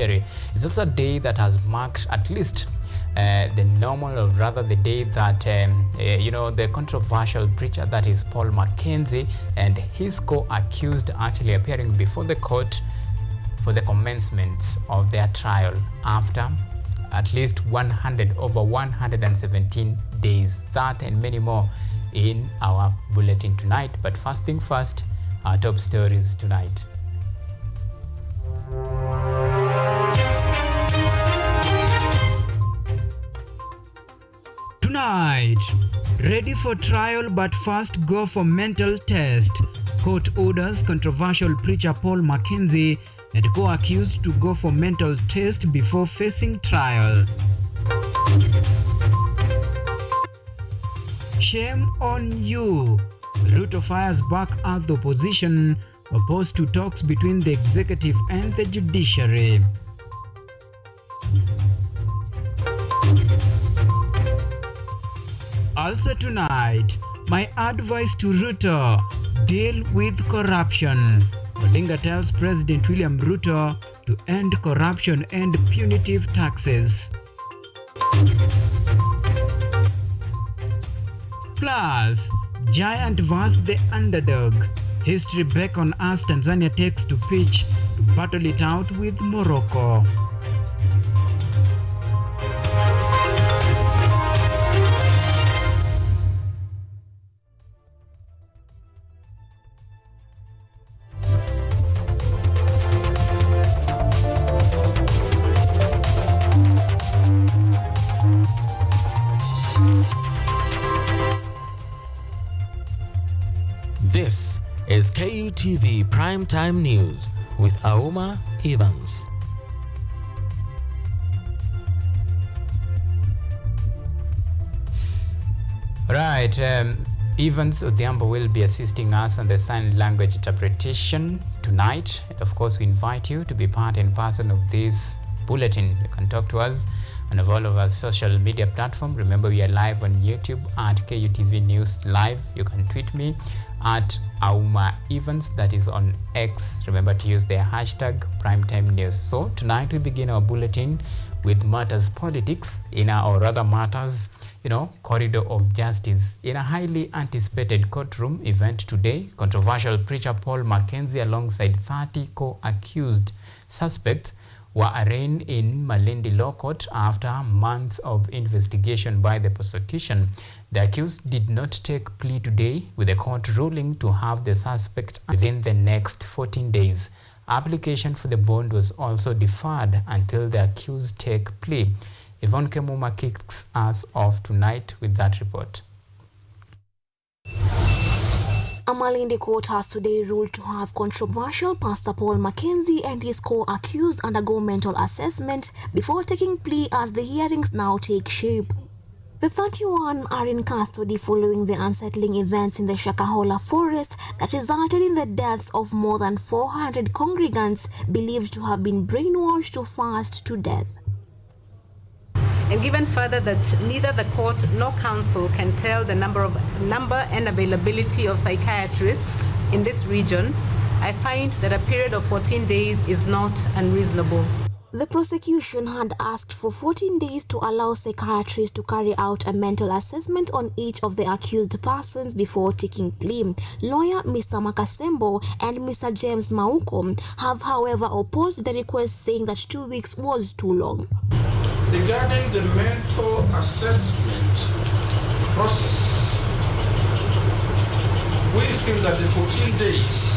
It's also a day that has marked at least the normal, or rather the day that the controversial preacher, that is Paul Mackenzie, and his co-accused actually appearing before the court for the commencement of their trial after at least over 117 days. That and many more in our bulletin tonight. But first thing first, our top stories tonight. Tonight, ready for trial but first go for mental test. Court orders controversial preacher Paul Mackenzie and co-accused to go for mental test before facing trial. Shame on you. Ruto fires back at the opposition opposed to talks between the executive and the judiciary. Also tonight, my advice to Ruto: deal with corruption. Odinga tells President William Ruto to end corruption and punitive taxes. Plus, giant versus the underdog. History beckons as Tanzania takes to pitch to battle it out with Morocco. This is KUTV Primetime News with Auma Evans. Right, Evans Odhiambo will be assisting us on the sign language interpretation tonight. And of course, we invite you to be part and parcel of this bulletin. You can talk to us on all of our social media platforms. Remember, we are live on YouTube at KUTV News Live. You can tweet me at Auma Evans, that is on X. Remember to use the hashtag Primetime News. So tonight we begin our bulletin with matters politics, matters, corridor of justice. In a highly anticipated courtroom event today, controversial preacher Paul Mackenzie alongside 30 co-accused suspects were arraigned in Malindi Law Court after months of investigation by the prosecution. The accused did not take plea today, with the court ruling to have the suspect within the next 14 days. Application for the bond was also deferred until the accused take plea. Yvonne Kemuma kicks us off tonight with that report. A Malindi court has today ruled to have controversial Pastor Paul Mackenzie and his co-accused undergo mental assessment before taking plea as the hearings now take shape. The 31 are in custody following the unsettling events in the Shakahola forest that resulted in the deaths of more than 400 congregants believed to have been brainwashed to fast to death. And given further that neither the court nor council can tell the number and availability of psychiatrists in this region, I find that a period of 14 days is not unreasonable. The prosecution had asked for 14 days to allow psychiatrists to carry out a mental assessment on each of the accused persons before taking plea. Lawyer Mr. Makasembo and Mr. James Mauko have, however, opposed the request, saying that 2 weeks was too long. Regarding the mental assessment process, we feel that the 14 days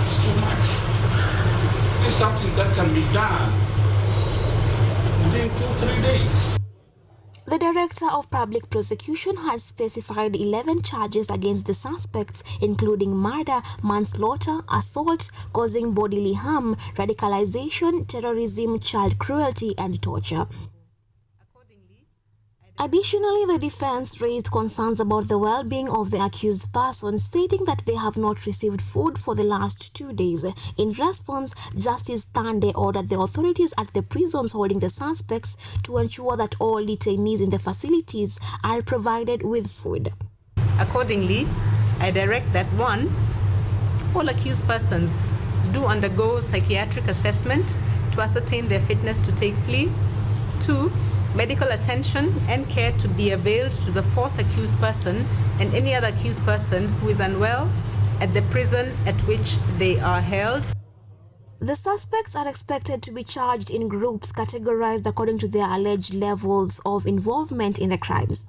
is too much. It's something that can be done within 2-3 days. The Director of Public Prosecution has specified 11 charges against the suspects, including murder, manslaughter, assault, causing bodily harm, radicalization, terrorism, child cruelty, and torture. Additionally, the defense raised concerns about the well-being of the accused persons, stating that they have not received food for the last 2 days. In response, Justice Thande ordered the authorities at the prisons holding the suspects to ensure that all detainees in the facilities are provided with food. Accordingly, I direct that 1, all accused persons do undergo psychiatric assessment to ascertain their fitness to take plea. 2, medical attention and care to be availed to the 4th accused person and any other accused person who is unwell at the prison at which they are held. The suspects are expected to be charged in groups categorized according to their alleged levels of involvement in the crimes.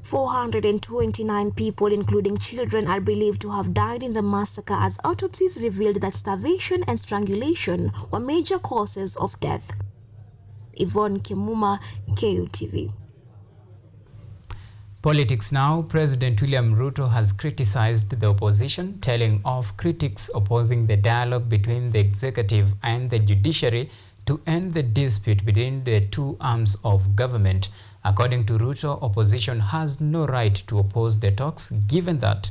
429 people, including children, are believed to have died in the massacre, as autopsies revealed that starvation and strangulation were major causes of death. Yvonne Kimuma, KUTV. Politics now. President William Ruto has criticized the opposition, telling of critics opposing the dialogue between the executive and the judiciary to end the dispute between the two arms of government. According to Ruto, opposition has no right to oppose the talks, given that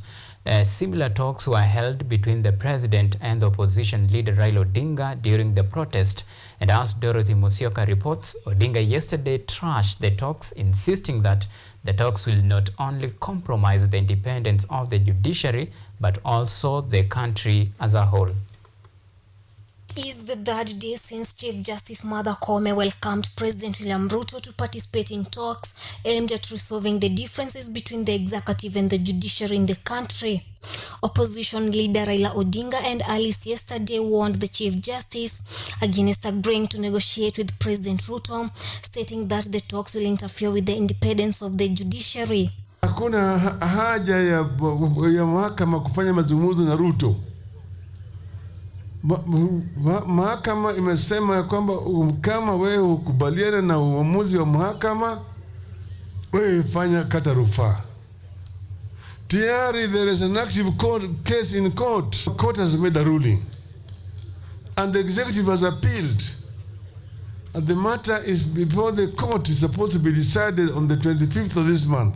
similar talks were held between the president and the opposition leader Raila Odinga during the protest. And as Dorothy Musyoka reports, Odinga yesterday trashed the talks, insisting that the talks will not only compromise the independence of the judiciary, but also the country as a whole. Is the third day since Chief Justice Martha Koome welcomed President William Ruto to participate in talks aimed at resolving the differences between the executive and the judiciary in the country. Opposition leader Raila Odinga and Alice yesterday warned the Chief Justice against agreeing to negotiate with President Ruto, stating that the talks will interfere with the independence of the judiciary. Hakuna haja ya mahakama kufanya mazungumzo na Ruto. Mahakama imesema kwamba kama wewe ukubaliana na uamuzi wa mahakama, wewe fanya kata rufaa. Tayari there is an active case in court. Court has made a ruling and the executive has appealed, and the matter is before the court. Is supposed to be decided on the 25th of this month.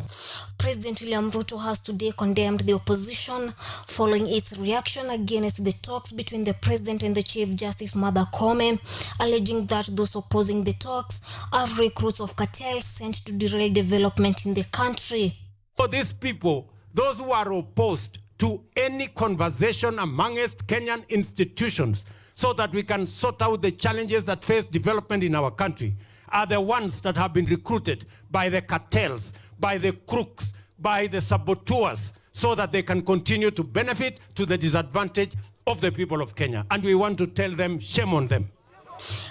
President William Ruto has today condemned the opposition following its reaction against the talks between the president and the Chief Justice Martha Koome, alleging that those opposing the talks are recruits of cartels sent to derail development in the country. For these people, those who are opposed to any conversation amongst Kenyan institutions so that we can sort out the challenges that face development in our country, are the ones that have been recruited by the cartels, by the crooks, by the saboteurs, so that they can continue to benefit to the disadvantage of the people of Kenya. And we want to tell them, shame on them.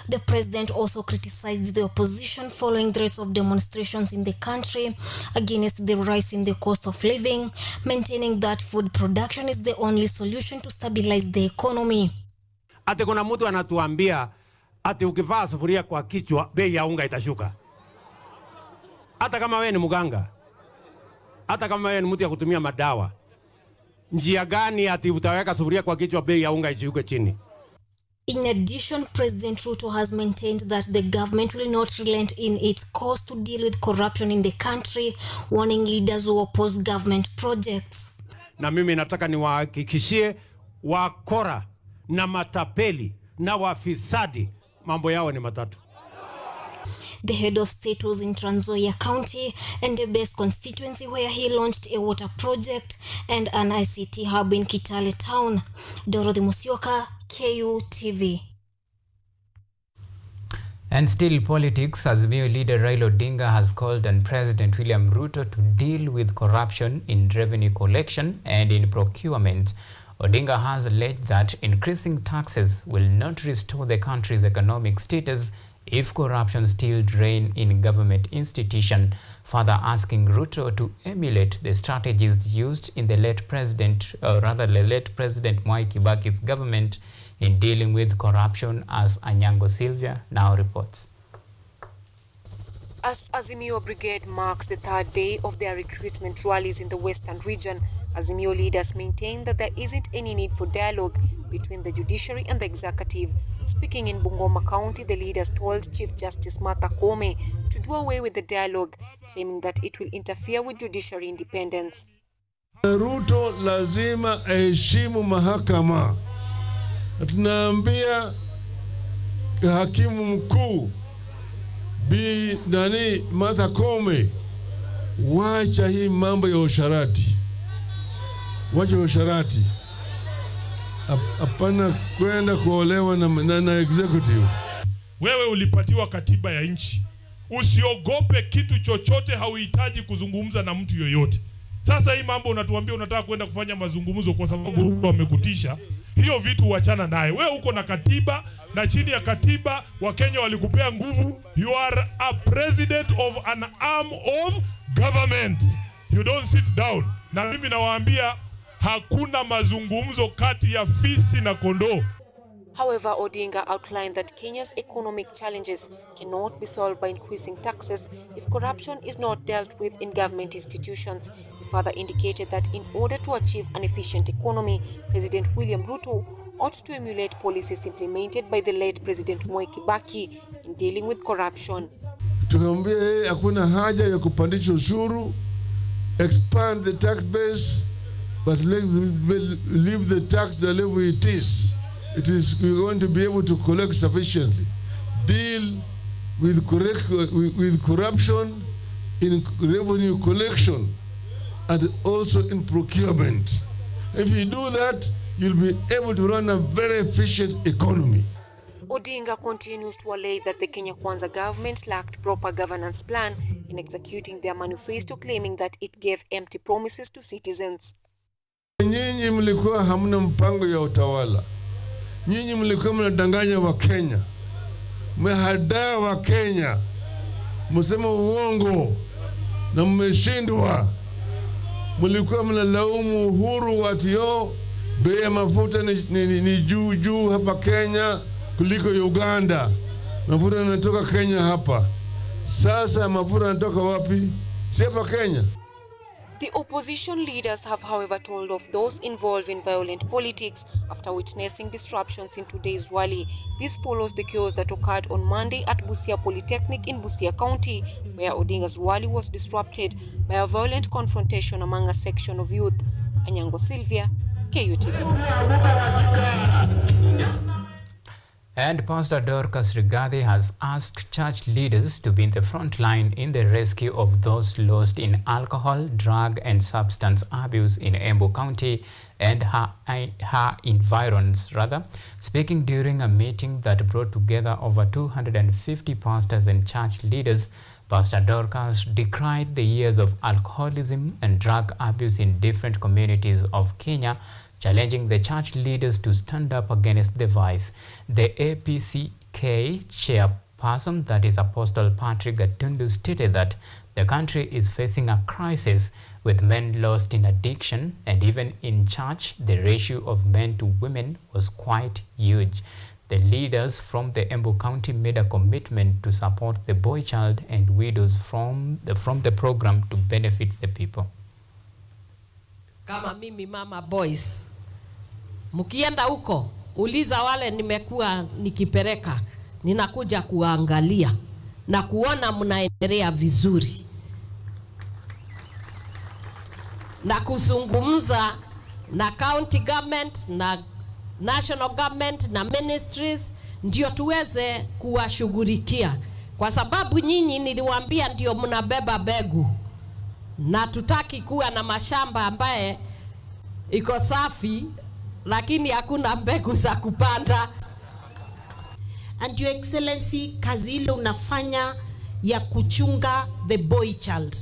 The president also criticized the opposition following threats of demonstrations in the country against the rise in the cost of living, maintaining that food production is the only solution to stabilize the economy. Ati kuna mtu anatuambia ati ukivaa sufuria kwa kichwa bei ya unga itashuka. Hata kama wewe ni mganga, hata kama wewe ni mtu ya kutumia madawa, njia gani ati utaweka sufuria kwa kichwa bei ya unga ishuke chini? In addition, President Ruto has maintained that the government will not relent in its course to deal with corruption in the country, warning leaders who oppose government projects. Na mimi nataka niwahakikishie wakora na matapeli na wafisadi mambo yao ni matatu. The head of state was in Trans Nzoia County and the best constituency, where he launched a water project and an ICT hub in Kitale town. Dorothy Musyoka, KUTV. And still politics, Azimio leader Raila Odinga has called on President William Ruto to deal with corruption in revenue collection and in procurement. Odinga has alleged that increasing taxes will not restore the country's economic status if corruption still reigns in government institutions, further asking Ruto to emulate the strategies used in the late President Mwai Kibaki's government in dealing with corruption, as Anyango Sylvia now reports. As Azimio Brigade marks the third day of their recruitment rallies in the Western region, Azimio leaders maintain that there isn't any need for dialogue between the judiciary and the executive. Speaking in Bungoma County, the leaders told Chief Justice Martha Koome to do away with the dialogue, claiming that it will interfere with judiciary independence. Ruto lazima aheshimu mahakama. Tunaambia hakimu mkuu Martha Koome, wacha hii mambo ya usharati. Wacha usharati. Hapana kwenda kuolewa na executive. Wewe ulipatiwa katiba ya nchi. Usiogope kitu chochote, hauhitaji kuzungumza na mtu yoyote. Sasa hii mambo unatuambia unataka kwenda kufanya mazungumzo kwa sababu Ruto amekutisha. Hiyo vitu uachana naye. Wewe uko na katiba, na chini ya katiba Wakenya walikupea nguvu. You are a president of an arm of government. You don't sit down. Na mimi nawaambia hakuna mazungumzo kati ya fisi na kondoo. However, Odinga outlined that Kenya's economic challenges cannot be solved by increasing taxes if corruption is not dealt with in government institutions. He further indicated that in order to achieve an efficient economy, President William Ruto ought to emulate policies implemented by the late President Moi Kibaki in dealing with corruption. Tukamwambia hakuna haja ya kupandisha ushuru, expand the tax base, but leave the tax the level it is. We're going to be able to collect sufficiently. Deal with corruption in revenue collection and also in procurement. If you do that, you'll be able to run a very efficient economy. Odinga continues to allege that the Kenya Kwanza government lacked proper governance plan in executing their manifesto, claiming that it gave empty promises to citizens. Nyinyi mlikuwa hamna mpango ya utawala. Nyinyi mlikuwa mnadanganya wa Kenya. Mmehadaa wa Kenya. Msema uongo na mmeshindwa. Mlikuwa mnalaumu Uhuru watio bei ya mafuta ni juu hapa Kenya kuliko Uganda. Mafuta yanatoka Kenya hapa. Sasa mafuta yanatoka wapi? Si hapa Kenya. The opposition leaders have, however, told of those involved in violent politics after witnessing disruptions in today's rally. This follows the chaos that occurred on Monday at Busia Polytechnic in Busia County, where Odinga's rally was disrupted by a violent confrontation among a section of youth. Anyango Sylvia, KUTV. And Pastor Dorcas Rigathi has asked church leaders to be in the front line in the rescue of those lost in alcohol, drug and substance abuse in Embu County and her environs. Speaking during a meeting that brought together over 250 pastors and church leaders, Pastor Dorcas decried the years of alcoholism and drug abuse in different communities of Kenya, challenging the church leaders to stand up against the vice. The APCK chairperson, that is Apostle Patrick Gatundu, stated that the country is facing a crisis with men lost in addiction, and even in church, the ratio of men to women was quite huge. The leaders from the Embu County made a commitment to support the boy child and widows from the program to benefit the people. Kama mimi mama boys, mkienda huko uliza wale nimekuwa nikipeleka, ninakuja kuangalia na kuona mnaendelea vizuri na kuzungumza na county government na national government na ministries, ndio tuweze kuwashughulikia, kwa sababu nyinyi niliwaambia ndio mnabeba begu, na tutaki kuwa na mashamba ambaye iko safi lakini hakuna mbegu za kupanda. And your excellency, kazi ile unafanya ya kuchunga the boy child,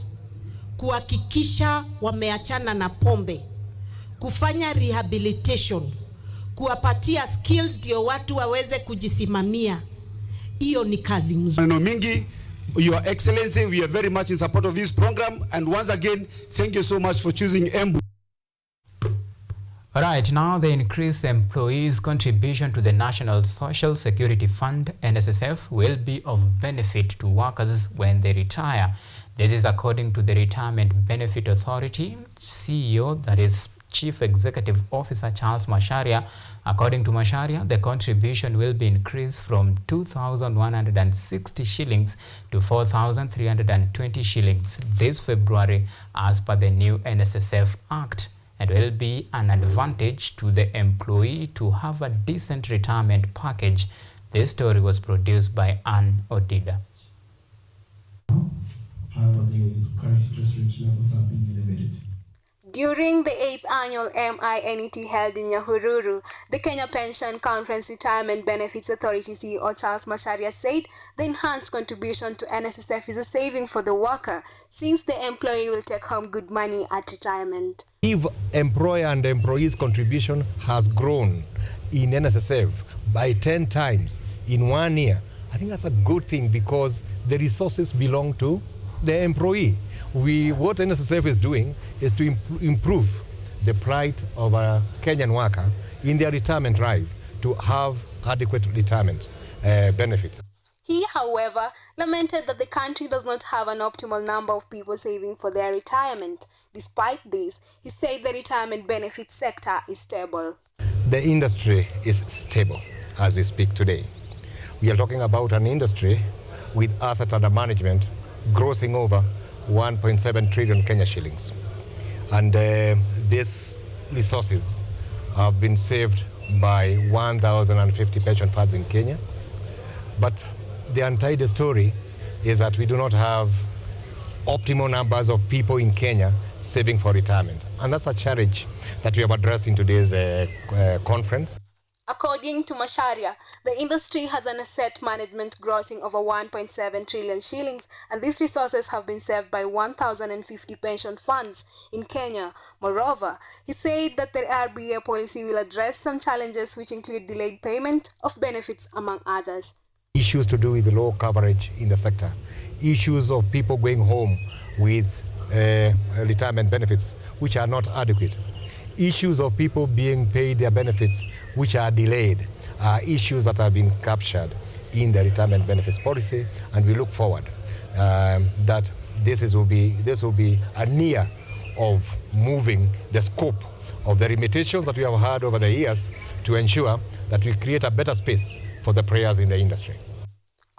kuhakikisha wameachana na pombe, kufanya rehabilitation, kuwapatia skills ndio watu waweze kujisimamia, hiyo ni kazi nzuri. Neno mingi, Your Excellency, we are very much in support of this program, and once again, thank you so much for choosing Embu. All right, now the increased employees' contribution to the National Social Security Fund, NSSF, will be of benefit to workers when they retire. This is according to the Retirement Benefit Authority CEO, that is Chief Executive Officer Charles Macharia. According to Macharia, the contribution will be increased from 2,160 shillings to 4,320 shillings this February as per the new NSSF Act. It will be an advantage to the employee to have a decent retirement package. This story was produced by Ann Odida. However, the current interest rate levels have been elevated. During the 8th annual MINET held in Nyahururu, the Kenya Pension Conference Retirement Benefits Authority CEO Charles Macharia said the enhanced contribution to NSSF is a saving for the worker, since the employee will take home good money at retirement. If employer and employee's contribution has grown in NSSF by 10 times in 1 year, I think that's a good thing, because the resources belong to the employee. What NSSF is doing is to improve the plight of a Kenyan worker in their retirement drive to have adequate retirement benefits. He, however, lamented that the country does not have an optimal number of people saving for their retirement. Despite this, he said the retirement benefits sector is stable. The industry is stable as we speak today. We are talking about an industry with assets under management grossing over 1.7 trillion Kenya shillings. And these resources have been saved by 1,050 pension funds in Kenya. But the untidy story is that we do not have optimal numbers of people in Kenya saving for retirement. And that's a challenge that we have addressed in today's conference. According to Macharia, the industry has an asset management grossing over 1.7 trillion shillings, and these resources have been saved by 1,050 pension funds in Kenya. Moreover, he said that the RBA policy will address some challenges which include delayed payment of benefits, among others. Issues to do with low coverage in the sector, issues of people going home with retirement benefits which are not adequate, issues of people being paid their benefits which are delayed, issues that have been captured in the retirement benefits policy, and we look forward that this will be a near of moving the scope of the limitations that we have had over the years to ensure that we create a better space for the players in the industry.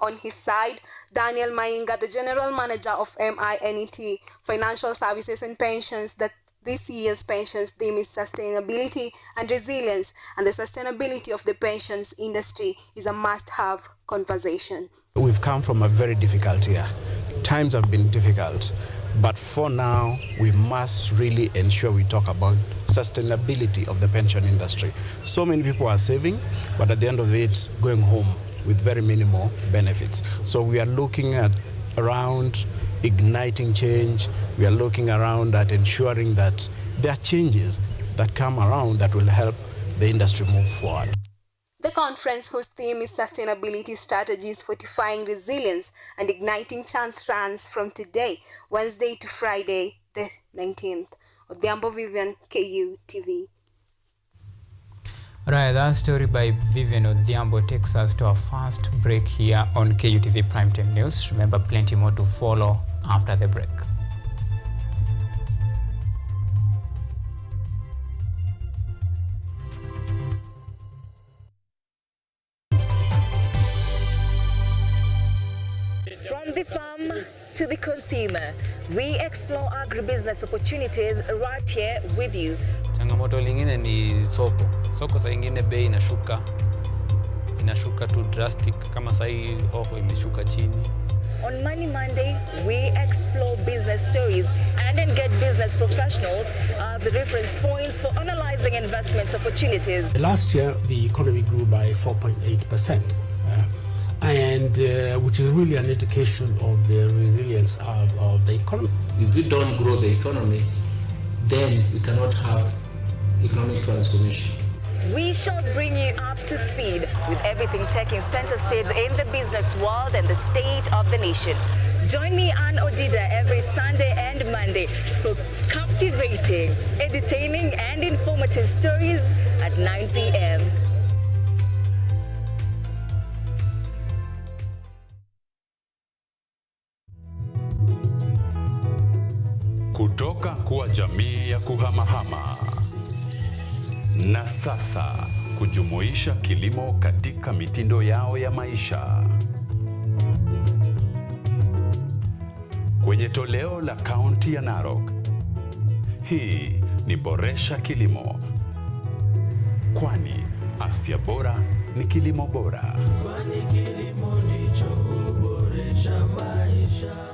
On his side, Daniel Mainga, the General Manager of MINET Financial Services and Pensions, that this year's pensions theme is sustainability and resilience, and the sustainability of the pensions industry is a must-have conversation. We've come from a very difficult year. Times have been difficult, but for now, we must really ensure we talk about sustainability of the pension industry. So many people are saving, but at the end of it, going home with very minimal benefits. So we are looking at around igniting change. We are looking around at ensuring that there are changes that come around that will help the industry move forward. The conference, whose theme is Sustainability Strategies Fortifying Resilience and Igniting Chance, runs from today, Wednesday to Friday, the 19th. Odhiambo Vivian, KUTV. Right, that story by Vivian Odhiambo takes us to our first break here on KUTV Primetime News. Remember, plenty more to follow after the break. From the farm to the consumer, we explore agribusiness opportunities right here with you. Changamoto lingine ni soko saa ingine bei inashuka tu drastic, kama saa hii hoho imeshuka chini. On Money Monday, we explore business stories and engage business professionals as reference points for analyzing investment opportunities. Last year, the economy grew by 4.8%, which is really an indication of the resilience of the economy. If we don't grow the economy, then we cannot have economic transformation. We shall bring you up to speed with everything taking center stage in the business world and the state of the nation. Join me, Ann Odida, every Sunday and Monday for captivating, entertaining, and informative stories at 9 p.m. Kutoka kuwa jamii ya kuhamahama na sasa kujumuisha kilimo katika mitindo yao ya maisha. Kwenye toleo la kaunti ya Narok, hii ni Boresha Kilimo, kwani afya bora ni kilimo bora. Kwani kilimo ndicho huboresha maisha.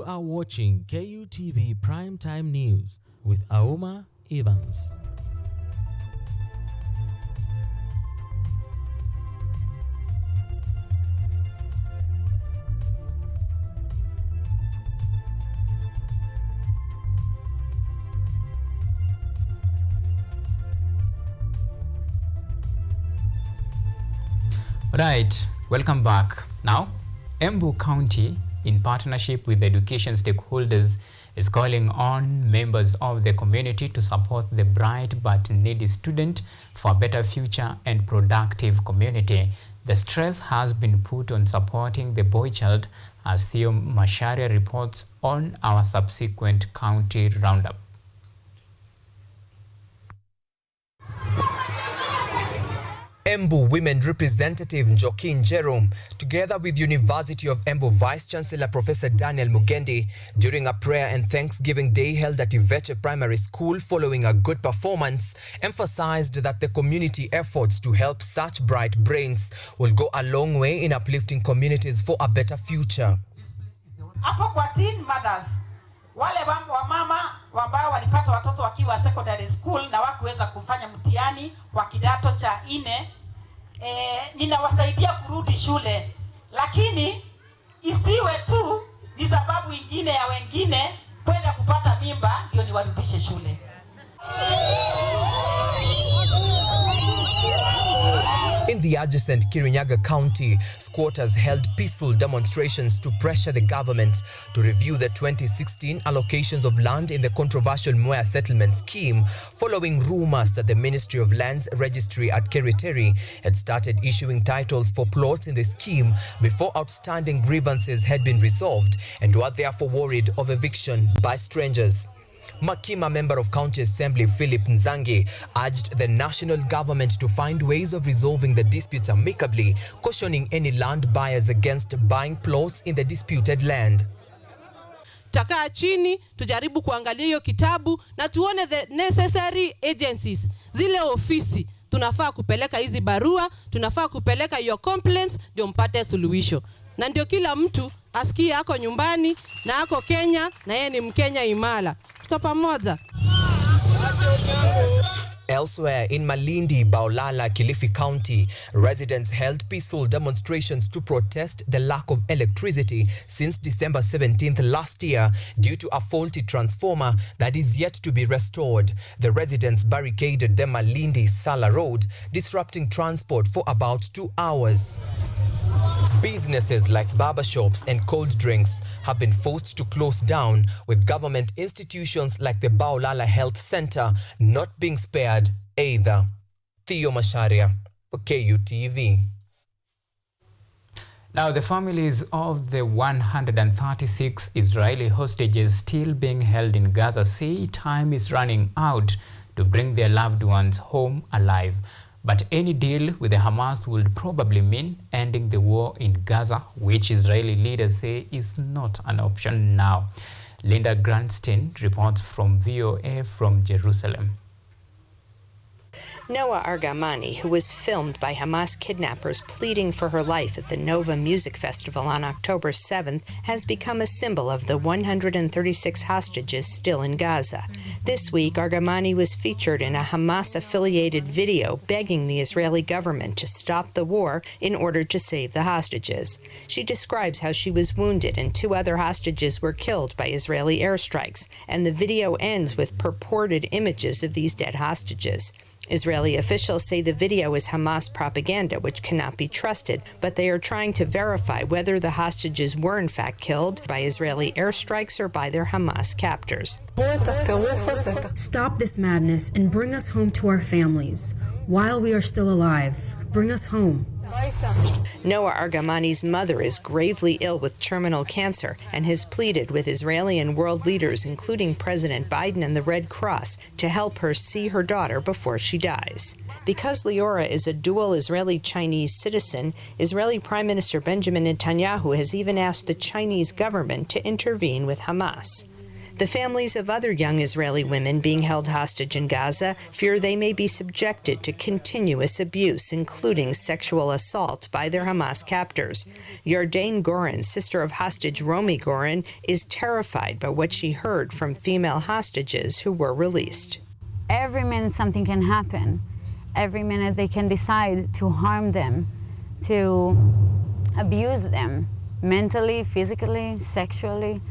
are watching KUTV Primetime News with Auma Evans. Right, welcome back. Now, Embu County, in partnership with education stakeholders, is calling on members of the community to support the bright but needy student for a better future and productive community. The stress has been put on supporting the boy child, as Theo Masharia reports on our subsequent county roundup. Embu Women Representative Njokin Jerome, together with University of Embu Vice Chancellor Professor Daniel Mugendi, during a prayer and Thanksgiving Day held at Iveche Primary School following a good performance, emphasized that the community efforts to help such bright brains will go a long way in uplifting communities for a better future. Hapo kwa teen mothers, wale wamama ambao walipata watoto wakiwa secondary school na wakuweza kufanya mtihani wa kidato cha 4, ninawasaidia kurudi shule, lakini isiwe tu ni sababu ingine ya wengine kwenda kupata mimba ndio niwarudishe shule. In the adjacent Kirinyaga County, squatters held peaceful demonstrations to pressure the government to review the 2016 allocations of land in the controversial Mwea settlement scheme, following rumors that the Ministry of Lands Registry at Keriteri had started issuing titles for plots in the scheme before outstanding grievances had been resolved, and were therefore worried of eviction by strangers. Makima Member of County Assembly Philip Nzangi urged the national government to find ways of resolving the disputes amicably, cautioning any land buyers against buying plots in the disputed land. Takaa chini, tujaribu kuangalia hiyo kitabu na tuone the necessary agencies, zile ofisi tunafaa kupeleka hizi barua, tunafaa kupeleka your complaints ndio mpate suluhisho. Na ndio kila mtu asikie ako nyumbani na ako Kenya na yeye ni Mkenya imara. Tuko pamoja. Elsewhere in Malindi, Baolala, Kilifi County, residents held peaceful demonstrations to protest the lack of electricity since December 17th last year due to a faulty transformer that is yet to be restored. The residents barricaded the Malindi-Sala Road, disrupting transport for about 2 hours. Businesses like barbershops and cold drinks have been forced to close down, with government institutions like the Baolala Health Center not being spared either. Theo Masharia for KUTV. Now, the families of the 136 Israeli hostages still being held in Gaza say time is running out to bring their loved ones home alive. But any deal with the Hamas would probably mean ending the war in Gaza, which Israeli leaders say is not an option now. Linda Grantstein reports from VOA from Jerusalem. Noah Argamani, who was filmed by Hamas kidnappers pleading for her life at the Nova Music Festival on October 7th, has become a symbol of the 136 hostages still in Gaza. This week, Argamani was featured in a Hamas-affiliated video begging the Israeli government to stop the war in order to save the hostages. She describes how she was wounded and 2 other hostages were killed by Israeli airstrikes, and the video ends with purported images of these dead hostages. Israeli officials say the video is Hamas propaganda, which cannot be trusted, but they are trying to verify whether the hostages were in fact killed by Israeli airstrikes or by their Hamas captors. Stop this madness and bring us home to our families. While we are still alive, bring us home. Noah Argamani's mother is gravely ill with terminal cancer and has pleaded with Israeli and world leaders, including President Biden and the Red Cross, to help her see her daughter before she dies. Because Liora is a dual Israeli-Chinese citizen, Israeli Prime Minister Benjamin Netanyahu has even asked the Chinese government to intervene with Hamas. The families of other young Israeli women being held hostage in Gaza fear they may be subjected to continuous abuse, including sexual assault by their Hamas captors. Yardain Goren, sister of hostage Romy Goren, is terrified by what she heard from female hostages who were released. Every minute something can happen. Every minute they can decide to harm them, to abuse them, mentally, physically, sexually,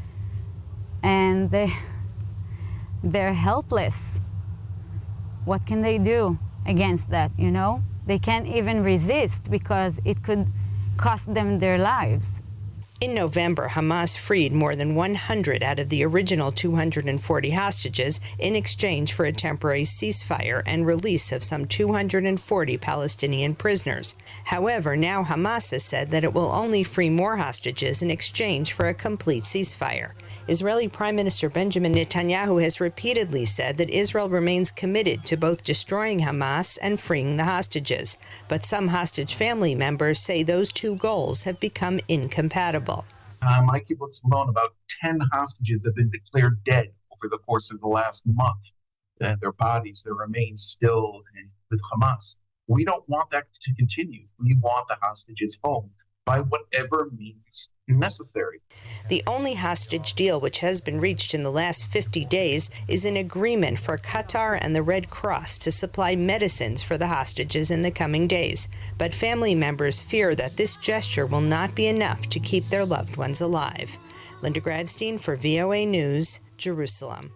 and they're helpless. What can they do against that, you know? They can't even resist because it could cost them their lives. In November, Hamas freed more than 100 out of the original 240 hostages in exchange for a temporary ceasefire and release of some 240 Palestinian prisoners. However, now Hamas has said that it will only free more hostages in exchange for a complete ceasefire. Israeli Prime Minister Benjamin Netanyahu has repeatedly said that Israel remains committed to both destroying Hamas and freeing the hostages. But some hostage family members say those two goals have become incompatible. My kibbutz alone, about 10 hostages have been declared dead over the course of the last month. Their bodies, their remains still with Hamas. We don't want that to continue. We want the hostages home by whatever means necessary. The only hostage deal which has been reached in the last 50 days is an agreement for Qatar and the Red Cross to supply medicines for the hostages in the coming days. But family members fear that this gesture will not be enough to keep their loved ones alive. Linda Gradstein for VOA News, Jerusalem.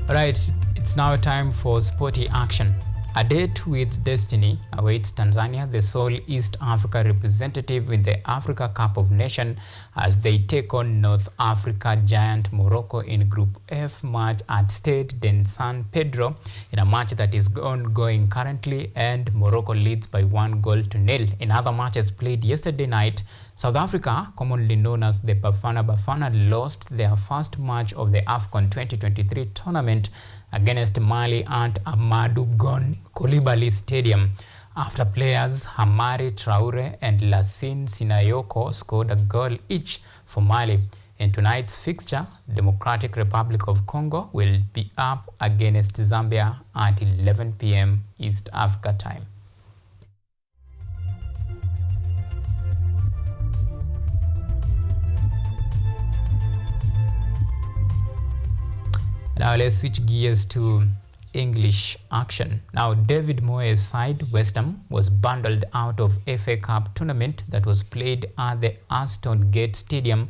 Right, it's now time for sporty action. A date with destiny awaits Tanzania, the sole East Africa representative in the Africa Cup of Nations, as they take on North Africa giant Morocco in Group F match at Stade de San Pedro, in a match that is ongoing currently, and Morocco leads by 1-0. In other matches played yesterday night, South Africa, commonly known as the Bafana, lost their first match of the AFCON 2023 tournament against Mali at Amadou Coulibaly Stadium after players Hamari Traore and Lassine Sinayoko scored a goal each for Mali. In tonight's fixture, Democratic Republic of Congo will be up against Zambia at 11 p.m. East Africa time. Now let's switch gears to English action. Now David Moyes' side, West Ham, was bundled out of FA Cup tournament that was played at the Aston Gate Stadium.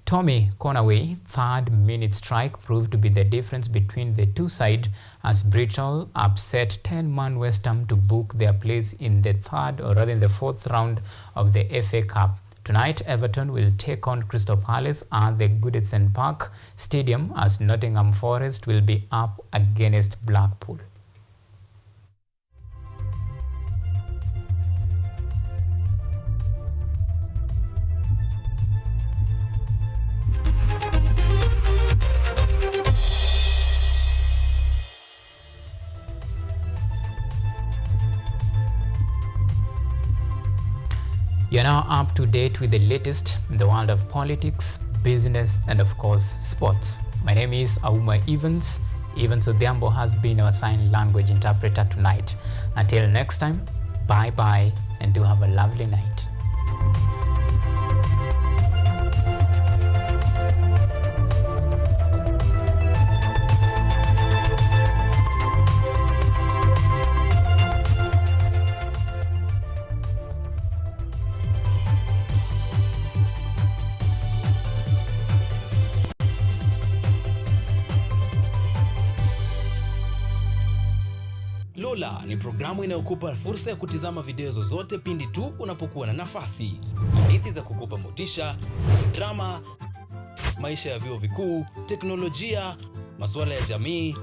Tommy Conaway, third-minute strike, proved to be the difference between the two sides as Bristol upset 10-man West Ham to book their place in the fourth round of the FA Cup. Tonight, Everton will take on Crystal Palace at the Goodison Park Stadium as Nottingham Forest will be up against Blackpool. You're now up to date with the latest in the world of politics, business, and of course, sports. My name is Auma Evans. Evans Odhiambo has been our sign language interpreter tonight. Until next time, bye-bye, and do have a lovely night. Lola ni programu inayokupa fursa ya kutizama video zozote pindi tu unapokuwa na nafasi. Hadithi za kukupa motisha, drama, maisha ya vyuo vikuu, teknolojia, masuala ya jamii,